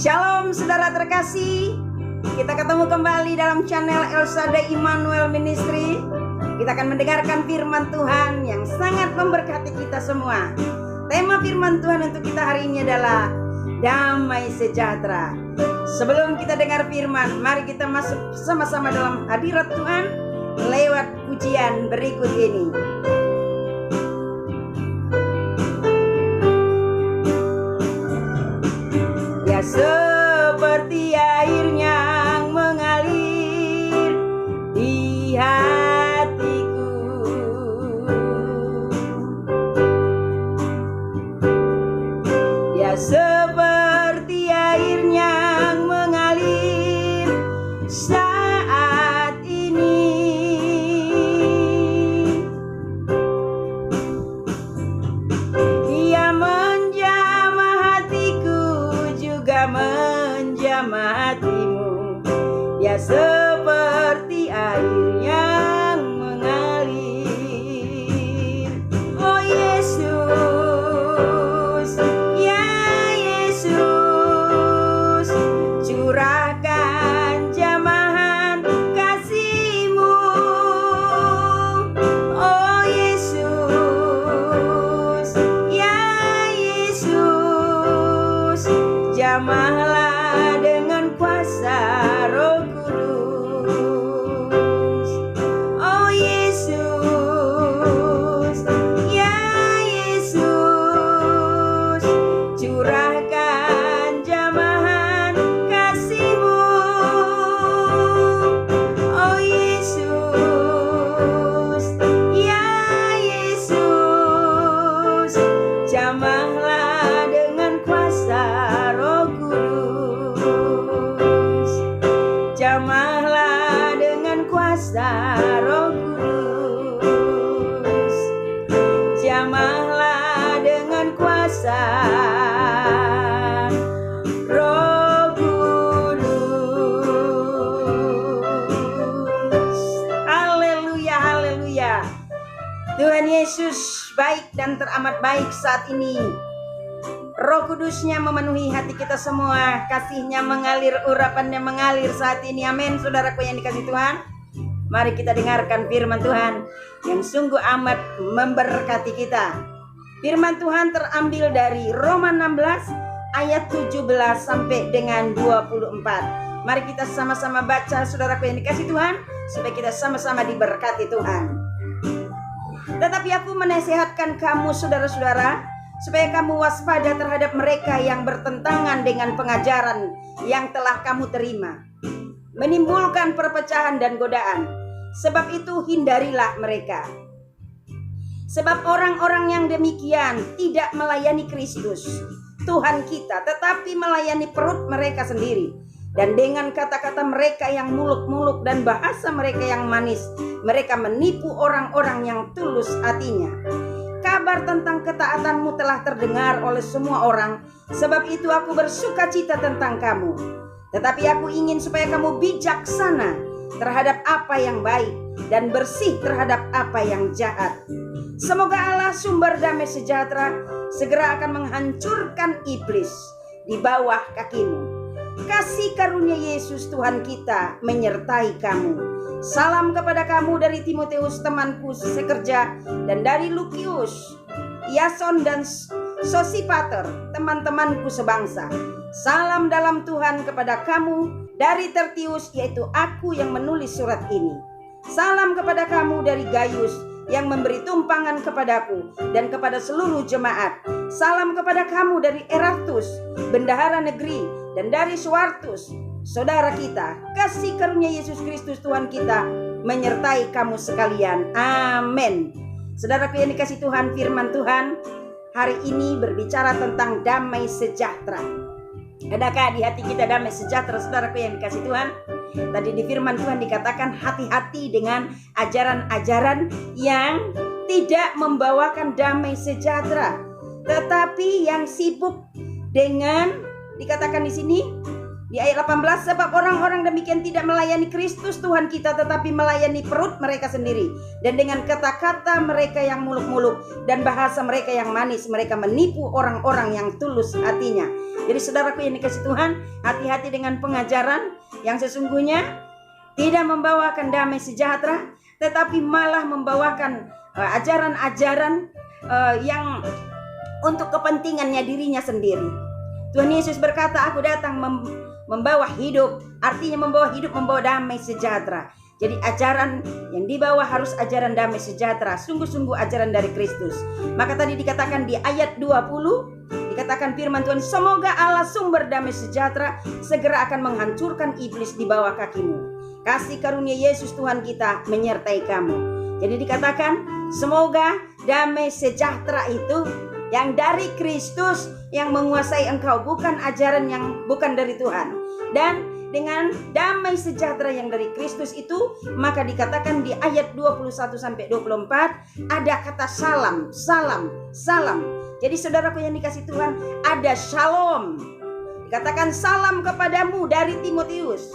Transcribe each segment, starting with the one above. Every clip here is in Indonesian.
Shalom saudara terkasih, kita ketemu kembali dalam channel El Shaddai Immanuel Ministry. Kita akan mendengarkan firman Tuhan yang sangat memberkati kita semua. Tema firman Tuhan untuk kita hari ini adalah damai sejahtera. Sebelum kita dengar firman, mari kita masuk sama-sama dalam hadirat Tuhan lewat pujian berikut ini. Ya seperti air yang mengalir di hatiku, ya seperti air yang mengalir saat ini. Ia menjamah hatiku, juga menjamah hatimu. Ya seperti air yang mengalir. Oh Yesus, ya Yesus, curahkan jamahan kasih-Mu. Oh Yesus, ya Yesus, jamahlah dengan kuasa Roh Kudus. Oh Yesus, ya Yesus, curahkan jamahan kasih-Mu. Oh Yesus, ya Yesus, jamahlah dengan kuasa Roh Kudus. Jamahlah dengan kuasa Roh Kudus. Jamahlah dengan kuasa Roh Kudus. Haleluya, haleluya. Tuhan Yesus baik dan teramat baik saat ini. Roh Kudusnya memenuhi hati kita semua. Kasihnya mengalir, urapannya mengalir saat ini. Amin. Saudaraku yang dikasihi Tuhan, mari kita dengarkan firman Tuhan yang sungguh amat memberkati kita. Firman Tuhan terambil dari Roma 16 ayat 17 sampai dengan 24. Mari kita sama-sama baca, saudaraku yang dikasihi Tuhan, supaya kita sama-sama diberkati Tuhan. Tetapi aku menasihatkan kamu saudara-saudara, supaya kamu waspada terhadap mereka yang bertentangan dengan pengajaran yang telah kamu terima, menimbulkan perpecahan dan godaan. Sebab itu hindarilah mereka. Sebab orang-orang yang demikian tidak melayani Kristus Tuhan kita, tetapi melayani perut mereka sendiri. Dan dengan kata-kata mereka yang muluk-muluk dan bahasa mereka yang manis, mereka menipu orang-orang yang tulus hatinya. Kabar tentang ketaatanmu telah terdengar oleh semua orang, sebab itu aku bersuka cita tentang kamu. Tetapi aku ingin supaya kamu bijaksana terhadap apa yang baik dan bersih terhadap apa yang jahat. Semoga Allah sumber damai sejahtera segera akan menghancurkan iblis di bawah kakimu. Kasih karunia Yesus Tuhan kita menyertai kamu. Salam kepada kamu dari Timoteus temanku sekerja, dan dari Lukius, Yason dan Sosipater teman-temanku sebangsa. Salam dalam Tuhan kepada kamu dari Tertius, yaitu aku yang menulis surat ini. Salam kepada kamu dari Gaius yang memberi tumpangan kepadaku dan kepada seluruh jemaat. Salam kepada kamu dari Erastus, bendahara negeri, dan dari Suartus, saudara kita. Kasih karunia Yesus Kristus Tuhan kita menyertai kamu sekalian. Amin. Saudaraku yang dikasihi Tuhan, firman Tuhan hari ini berbicara tentang damai sejahtera. Adakah di hati kita damai sejahtera, saudaraku yang dikasihi Tuhan? Tadi di firman Tuhan dikatakan hati-hati dengan ajaran-ajaran yang tidak membawakan damai sejahtera, tetapi yang sibuk dengan, dikatakan di sini, Di ayat 18, sebab orang-orang demikian tidak melayani Kristus Tuhan kita, tetapi melayani perut mereka sendiri. Dan dengan kata-kata mereka yang muluk-muluk dan bahasa mereka yang manis, mereka menipu orang-orang yang tulus hatinya. Jadi saudaraku yang dikasih Tuhan, hati-hati dengan pengajaran yang sesungguhnya tidak membawakan damai sejahtera, tetapi malah membawakan ajaran-ajaran yang untuk kepentingannya dirinya sendiri. Tuhan Yesus berkata, aku datang membawa hidup, artinya membawa hidup, membawa damai sejahtera. Jadi ajaran yang dibawa harus ajaran damai sejahtera, sungguh-sungguh ajaran dari Kristus. Maka tadi dikatakan di ayat 20, dikatakan firman Tuhan, semoga Allah sumber damai sejahtera segera akan menghancurkan iblis di bawah kakimu. Kasih karunia Yesus Tuhan kita menyertai kamu. Jadi dikatakan semoga damai sejahtera itu yang dari Kristus yang menguasai engkau, bukan ajaran yang bukan dari Tuhan. Dan dengan damai sejahtera yang dari Kristus itu, maka dikatakan di ayat 21 sampai 24 ada kata salam, salam, salam. Jadi saudaraku yang dikasih Tuhan, ada shalom. Dikatakan salam kepadamu dari Timotius.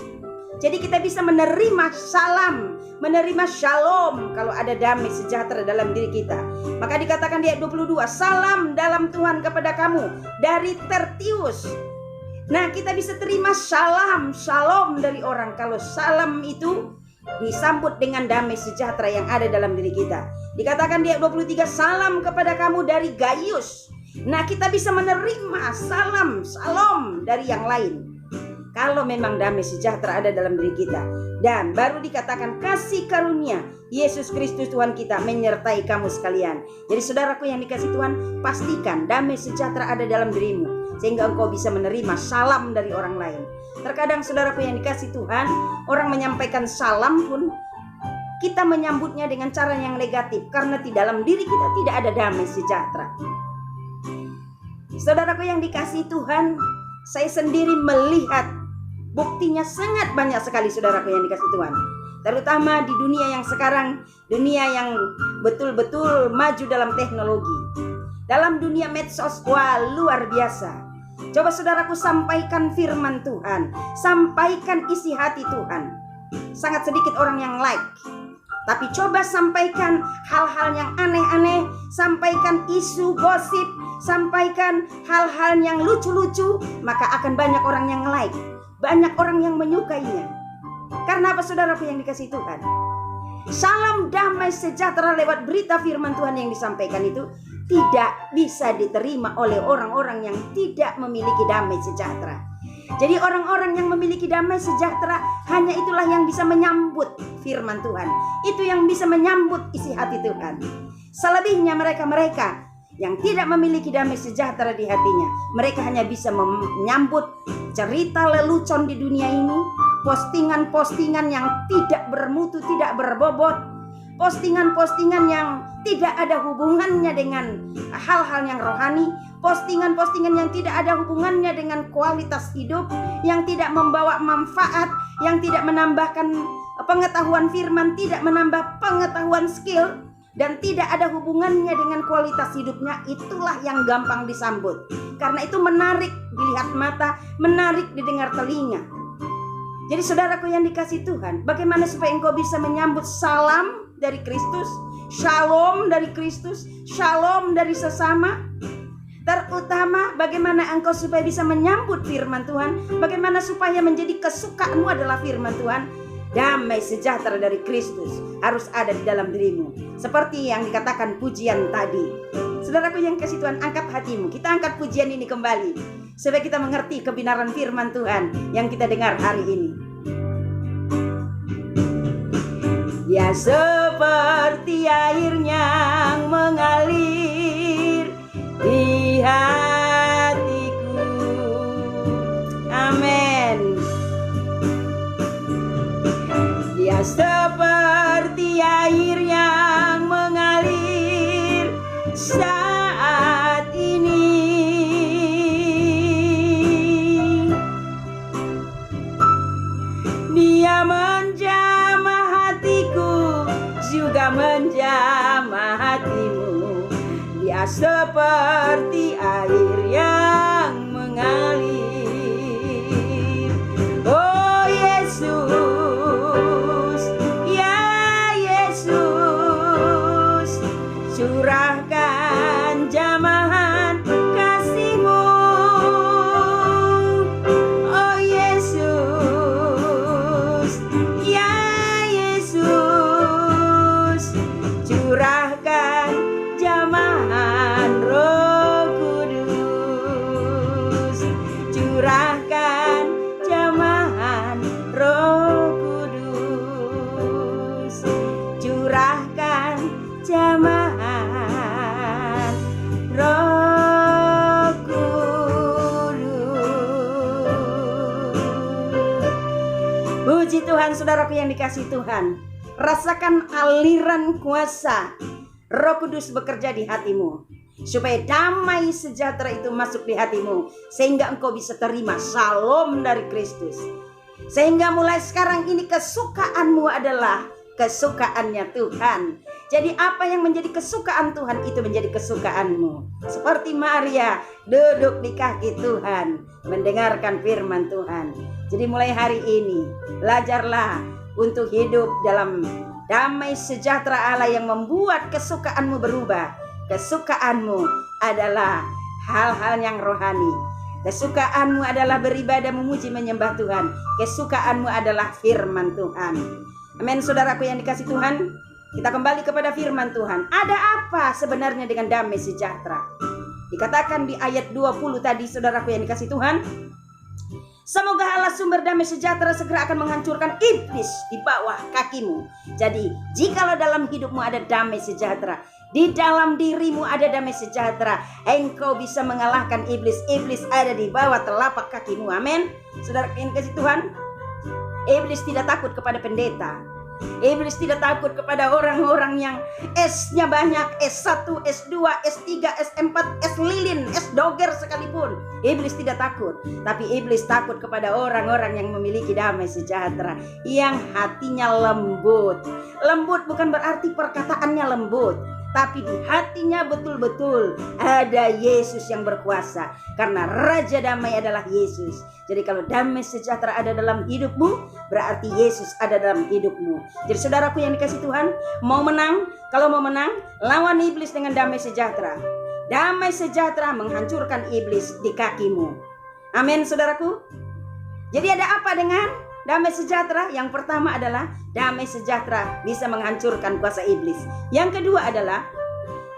Jadi kita bisa menerima salam, menerima shalom kalau ada damai sejahtera dalam diri kita. Maka dikatakan di ayat 22, salam dalam Tuhan kepada kamu dari Tertius. Nah, kita bisa terima salam, shalom dari orang kalau salam itu disambut dengan damai sejahtera yang ada dalam diri kita. Dikatakan di ayat 23, salam kepada kamu dari Gaius. Nah, kita bisa menerima salam, shalom dari yang lain kalau memang damai sejahtera ada dalam diri kita. Dan baru dikatakan kasih karunia Yesus Kristus Tuhan kita menyertai kamu sekalian. Jadi saudaraku yang dikasih Tuhan, pastikan damai sejahtera ada dalam dirimu, sehingga engkau bisa menerima salam dari orang lain. Terkadang saudaraku yang dikasih Tuhan, orang menyampaikan salam pun kita menyambutnya dengan cara yang negatif, karena di dalam diri kita tidak ada damai sejahtera. Saudaraku yang dikasih Tuhan, saya sendiri melihat buktinya sangat banyak sekali saudaraku yang dikasih Tuhan. Terutama di dunia yang sekarang, dunia yang betul-betul maju dalam teknologi. Dalam dunia medsos, wah luar biasa. Coba saudaraku sampaikan firman Tuhan, sampaikan isi hati Tuhan. Sangat sedikit orang yang like. Tapi coba sampaikan hal-hal yang aneh-aneh, sampaikan isu gosip, sampaikan hal-hal yang lucu-lucu, maka akan banyak orang yang like. Banyak orang yang menyukainya. Karena apa saudaraku yang dikasih Tuhan? Salam damai sejahtera lewat berita firman Tuhan yang disampaikan itu tidak bisa diterima oleh orang-orang yang tidak memiliki damai sejahtera. Jadi orang-orang yang memiliki damai sejahtera hanya itulah yang bisa menyambut firman Tuhan. Itu yang bisa menyambut isi hati Tuhan. Selebihnya mereka-mereka yang tidak memiliki damai sejahtera di hatinya, mereka hanya bisa menyambut cerita lelucon di dunia ini, postingan-postingan yang tidak bermutu, tidak berbobot, postingan-postingan yang tidak ada hubungannya dengan hal-hal yang rohani, postingan-postingan yang tidak ada hubungannya dengan kualitas hidup, yang tidak membawa manfaat, yang tidak menambahkan pengetahuan firman, tidak menambah pengetahuan skill, dan tidak ada hubungannya dengan kualitas hidupnya. Itulah yang gampang disambut. Karena itu menarik dilihat mata, menarik didengar telinga. Jadi saudaraku yang dikasih Tuhan, bagaimana supaya engkau bisa menyambut salam dari Kristus, shalom dari Kristus, shalom dari sesama? Terutama bagaimana engkau supaya bisa menyambut firman Tuhan, bagaimana supaya menjadi kesukaanmu adalah firman Tuhan. Damai sejahtera dari Kristus harus ada di dalam dirimu. Seperti yang dikatakan pujian tadi. Saudaraku yang kasih Tuhan, angkat hatimu. Kita angkat pujian ini kembali, supaya kita mengerti kebenaran firman Tuhan yang kita dengar hari ini. Ya seperti air yang mengalir di hatiku. Amin. Dia seperti air yang mengalir saat ini. Dia menjamah hatiku, juga menjamah hatimu. Puji Tuhan, saudaraku yang dikasihi Tuhan. Rasakan aliran kuasa Roh Kudus bekerja di hatimu, supaya damai sejahtera itu masuk di hatimu, sehingga engkau bisa terima shalom dari Kristus. Sehingga mulai sekarang ini kesukaanmu adalah kesukaannya Tuhan. Jadi apa yang menjadi kesukaan Tuhan itu menjadi kesukaanmu. Seperti Maria duduk di kaki Tuhan, mendengarkan firman Tuhan. Jadi mulai hari ini belajarlah untuk hidup dalam damai sejahtera Allah yang membuat kesukaanmu berubah. Kesukaanmu adalah hal-hal yang rohani. Kesukaanmu adalah beribadah, memuji, menyembah Tuhan. Kesukaanmu adalah firman Tuhan. Amin, saudaraku yang dikasihi Tuhan. Kita kembali kepada firman Tuhan. Ada apa sebenarnya dengan damai sejahtera? Dikatakan di ayat 20 tadi, saudaraku yang dikasihi Tuhan. Semoga Allah sumber damai sejahtera segera akan menghancurkan iblis di bawah kakimu. Jadi, jikalau dalam hidupmu ada damai sejahtera, di dalam dirimu ada damai sejahtera, engkau bisa mengalahkan iblis. Iblis ada di bawah telapak kakimu. Amin. Saudara yang dikasihi Tuhan, iblis tidak takut kepada pendeta. Iblis tidak takut kepada orang-orang yang S-nya banyak, S1, S2, S3, S4, S lilin, S doger sekalipun. Iblis tidak takut. Tapi iblis takut kepada orang-orang yang memiliki damai sejahtera, yang hatinya lembut. Lembut bukan berarti perkataannya lembut, tapi di hatinya betul-betul ada Yesus yang berkuasa. Karena Raja Damai adalah Yesus. Jadi kalau damai sejahtera ada dalam hidupmu, berarti Yesus ada dalam hidupmu. Jadi saudaraku yang dikasihi Tuhan, mau menang, kalau mau menang, lawan iblis dengan damai sejahtera. Damai sejahtera menghancurkan iblis di kakimu. Amin, saudaraku. Jadi ada apa dengan damai sejahtera? Yang pertama adalah damai sejahtera bisa menghancurkan kuasa iblis. Yang kedua adalah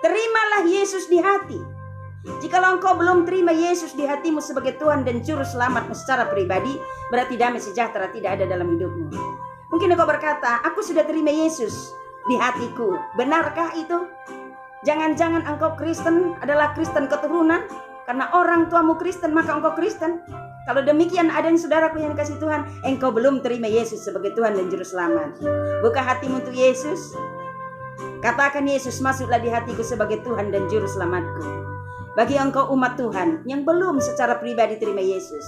terimalah Yesus di hati. Jikalau engkau belum terima Yesus di hatimu sebagai Tuhan dan Juru Selamatmu secara pribadi, berarti damai sejahtera tidak ada dalam hidupmu. Mungkin engkau berkata, aku sudah terima Yesus di hatiku. Benarkah itu? Jangan-jangan engkau Kristen adalah Kristen keturunan? Karena orang tuamu Kristen, maka engkau Kristen. Kalau demikian adanya saudaraku yang dikasihi Tuhan, engkau belum terima Yesus sebagai Tuhan dan Juru Selamat. Buka hatimu untuk Yesus. Katakan, Yesus, masuklah di hatiku sebagai Tuhan dan Juru Selamatku. Bagi engkau umat Tuhan yang belum secara pribadi terima Yesus,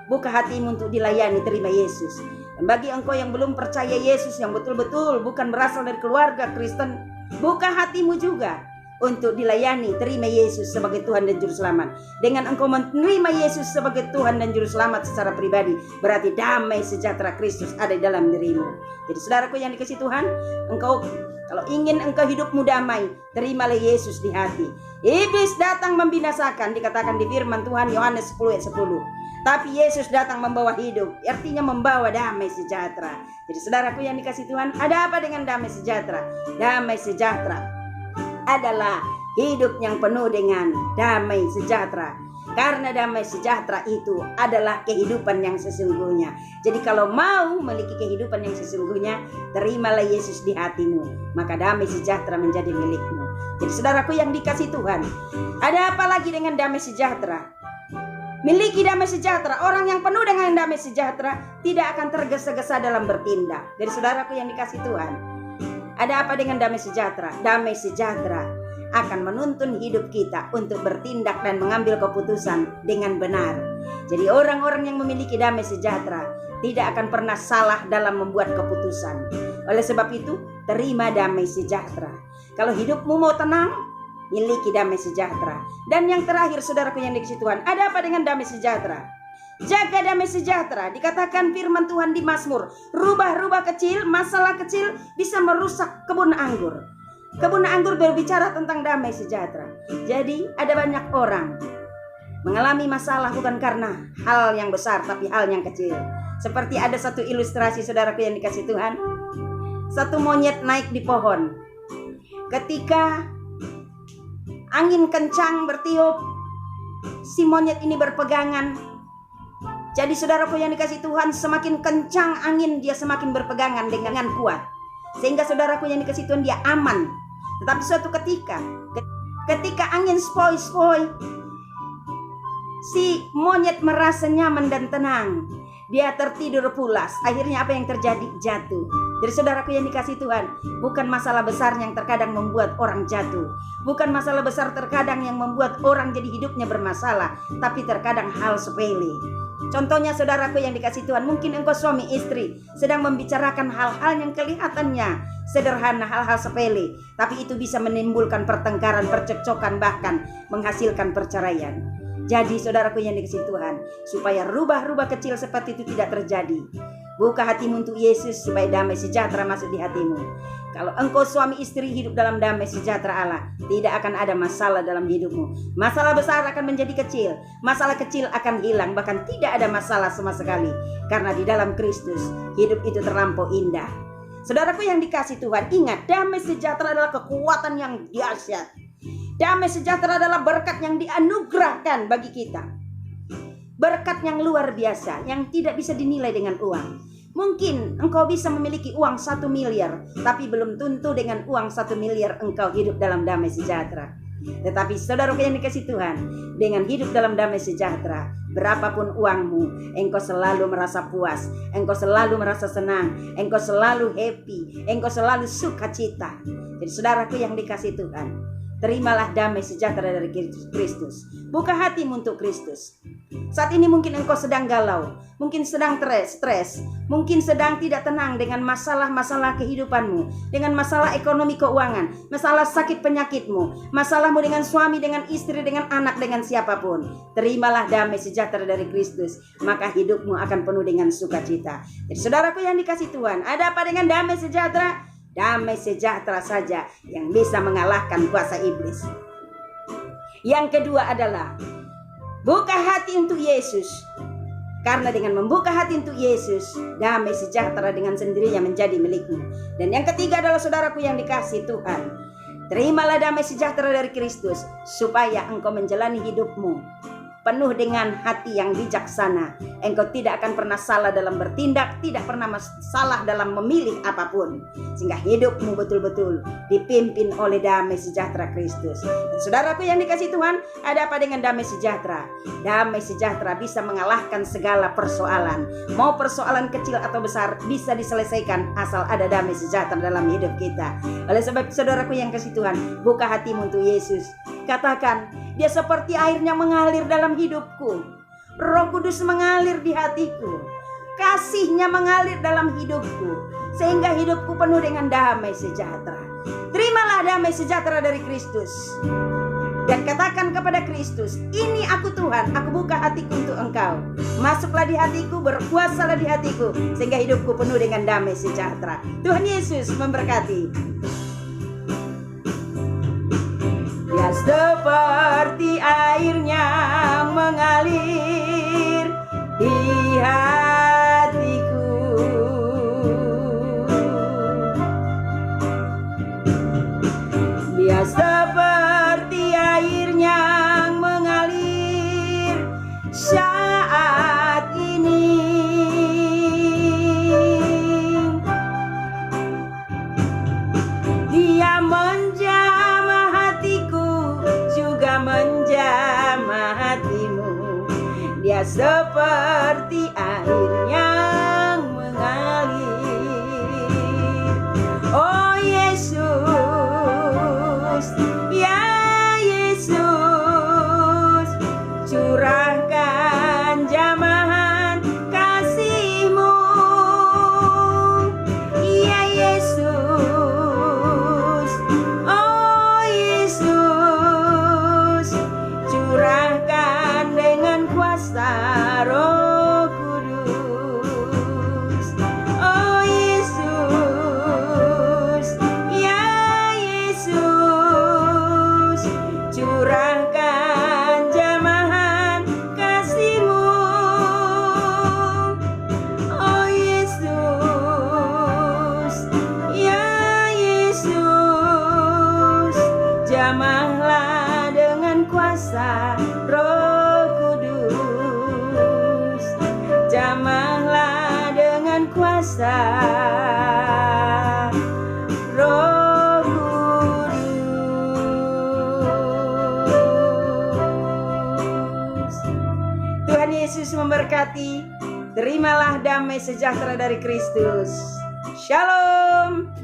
buka hatimu untuk dilayani terima Yesus. Dan bagi engkau yang belum percaya Yesus, yang betul-betul bukan berasal dari keluarga Kristen, buka hatimu juga untuk dilayani terima Yesus sebagai Tuhan dan Juru Selamat. Dengan engkau menerima Yesus sebagai Tuhan dan Juru Selamat secara pribadi, berarti damai sejahtera Kristus ada di dalam dirimu. Jadi saudaraku yang dikasihi Tuhan, engkau kalau ingin engkau hidupmu damai, terimalah Yesus di hati. Iblis datang membinasakan, dikatakan di firman Tuhan Yohanes 10 ayat 10. Tapi Yesus datang membawa hidup, artinya membawa damai sejahtera. Jadi saudaraku yang dikasihi Tuhan, ada apa dengan damai sejahtera? Damai sejahtera adalah hidup yang penuh dengan damai sejahtera. Karena damai sejahtera itu adalah kehidupan yang sesungguhnya. Jadi kalau mau memiliki kehidupan yang sesungguhnya, terimalah Yesus di hatimu, maka damai sejahtera menjadi milikmu. Jadi saudaraku yang dikasihi Tuhan, ada apa lagi dengan damai sejahtera? Miliki damai sejahtera. Orang yang penuh dengan damai sejahtera tidak akan tergesa-gesa dalam bertindak. Jadi saudaraku yang dikasihi Tuhan, ada apa dengan damai sejahtera? Damai sejahtera akan menuntun hidup kita untuk bertindak dan mengambil keputusan dengan benar. Jadi orang-orang yang memiliki damai sejahtera tidak akan pernah salah dalam membuat keputusan. Oleh sebab itu, terima damai sejahtera. Kalau hidupmu mau tenang, miliki damai sejahtera. Dan yang terakhir, saudaraku yang dikasihi Tuhan, ada apa dengan damai sejahtera? Jaga damai sejahtera. Dikatakan firman Tuhan di Mazmur, rubah-rubah kecil, masalah kecil bisa merusak kebun anggur. Kebun anggur berbicara tentang damai sejahtera. Jadi ada banyak orang mengalami masalah bukan karena hal yang besar, tapi hal yang kecil. Seperti ada satu ilustrasi, saudaraku yang dikasihi Tuhan. Satu monyet naik di pohon. Ketika angin kencang bertiup, si monyet ini berpegangan. Jadi saudaraku yang dikasihi Tuhan, semakin kencang angin, dia semakin berpegangan dengan kuat. Sehingga saudaraku yang dikasihi Tuhan, dia aman. Tetapi suatu ketika angin spoi-spoi, si monyet merasa nyaman dan tenang. Dia tertidur pulas. Akhirnya apa yang terjadi? Jatuh. Jadi saudaraku yang dikasih Tuhan, bukan masalah besar yang terkadang membuat orang jatuh. Bukan masalah besar terkadang yang membuat orang jadi hidupnya bermasalah, tapi terkadang hal sepele. Contohnya saudaraku yang dikasih Tuhan, mungkin engkau suami istri sedang membicarakan hal-hal yang kelihatannya sederhana, hal-hal sepele, tapi itu bisa menimbulkan pertengkaran, percekcokan, bahkan menghasilkan perceraian. Jadi saudaraku yang dikasih Tuhan, supaya rubah-rubah kecil seperti itu tidak terjadi, buka hatimu untuk Yesus supaya damai sejahtera masuk di hatimu. Kalau engkau suami istri hidup dalam damai sejahtera Allah, tidak akan ada masalah dalam hidupmu. Masalah besar akan menjadi kecil, masalah kecil akan hilang, bahkan tidak ada masalah sama sekali. Karena di dalam Kristus, hidup itu terlampau indah. Saudaraku yang dikasih Tuhan, ingat, damai sejahtera adalah kekuatan yang dahsyat. Damai sejahtera adalah berkat yang dianugerahkan bagi kita. Berkat yang luar biasa, yang tidak bisa dinilai dengan uang. Mungkin engkau bisa memiliki uang 1 miliar, tapi belum tentu dengan uang 1 miliar engkau hidup dalam damai sejahtera. Tetapi saudaraku yang dikasih Tuhan, dengan hidup dalam damai sejahtera, berapapun uangmu, engkau selalu merasa puas, engkau selalu merasa senang, engkau selalu happy, engkau selalu sukacita. Jadi saudaraku yang dikasih Tuhan, terimalah damai sejahtera dari Kristus. Buka hatimu untuk Kristus. Saat ini mungkin engkau sedang galau, mungkin sedang stres, mungkin sedang tidak tenang dengan masalah-masalah kehidupanmu, dengan masalah ekonomi keuangan, masalah sakit penyakitmu, masalahmu dengan suami, dengan istri, dengan anak, dengan siapapun. Terimalah damai sejahtera dari Kristus, maka hidupmu akan penuh dengan sukacita. Jadi saudaraku yang dikasih Tuhan, ada apa dengan damai sejahtera? Damai sejahtera saja yang bisa mengalahkan kuasa iblis. Yang kedua adalah buka hati untuk Yesus. Karena dengan membuka hati untuk Yesus, damai sejahtera dengan sendirinya menjadi milikmu. Dan yang ketiga adalah saudaraku yang dikasih Tuhan, terimalah damai sejahtera dari Kristus, supaya engkau menjalani hidupmu penuh dengan hati yang bijaksana. Engkau tidak akan pernah salah dalam bertindak, tidak pernah salah dalam memilih apapun, sehingga hidupmu betul-betul dipimpin oleh damai sejahtera Kristus. Dan saudaraku yang dikasih Tuhan, ada apa dengan damai sejahtera? Damai sejahtera bisa mengalahkan segala persoalan. Mau persoalan kecil atau besar bisa diselesaikan asal ada damai sejahtera dalam hidup kita. Oleh sebab saudaraku yang kasih Tuhan, buka hatimu untuk Yesus. Katakan, dia seperti airnya mengalir dalam hidupku. Roh Kudus mengalir di hatiku. Kasihnya mengalir dalam hidupku, sehingga hidupku penuh dengan damai sejahtera. Terimalah damai sejahtera dari Kristus. Dan katakan kepada Kristus, ini aku Tuhan, aku buka hatiku untuk engkau. Masuklah di hatiku, berkuasalah di hatiku, sehingga hidupku penuh dengan damai sejahtera. Tuhan Yesus memberkati. Dia seperti airnya mengalir di hatiku. Dia seperti airnya mengalir saat ini. Dia menjamah hatiku, juga menjamah hatimu. Dia seperti air yang mengalir. Oh Yesus, ya Yesus, curahkan jamahan kasih-Mu. Ya Yesus, oh Yesus, curahkan dengan kuasa Roh Kudus. Oh Yesus, ya Yesus, curahkan jamahan kasih-Mu. Oh Yesus, ya Yesus, jamahlah dengan kuasa Roh Kudus. Jamahlah dengan kuasa Roh Kudus. Tuhan Yesus memberkati. Terimalah damai sejahtera dari Kristus. Shalom.